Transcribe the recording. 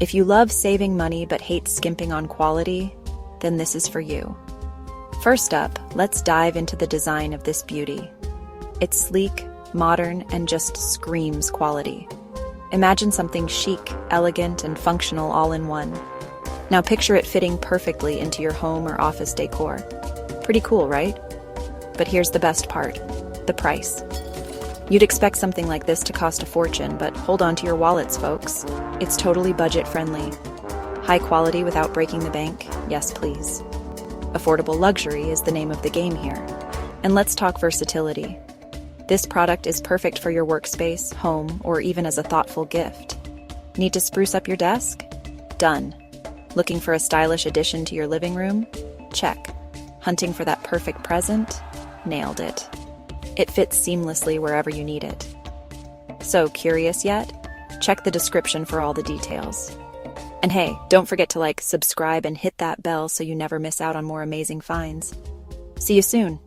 If you love saving money but hate skimping on quality, then this is for you. First up, let's dive into the design of this beauty. It's sleek, modern, and just screams quality. Imagine something chic, elegant, and functional all in one. Now picture it fitting perfectly into your home or office decor. Pretty cool, right? But here's the best part, the price. You'd expect something like this to cost a fortune, but hold on to your wallets, folks. It's totally budget-friendly. High quality without breaking the bank? Yes, please. Affordable luxury is the name of the game here. And let's talk versatility. This product is perfect for your workspace, home, or even as a thoughtful gift. Need to spruce up your desk? Done. Looking for a stylish addition to your living room? Check. Hunting for that perfect present? Nailed it. It fits seamlessly wherever you need it. So, curious yet? Check the description for all the details. And hey, don't forget to subscribe, and hit that bell so you never miss out on more amazing finds. See you soon.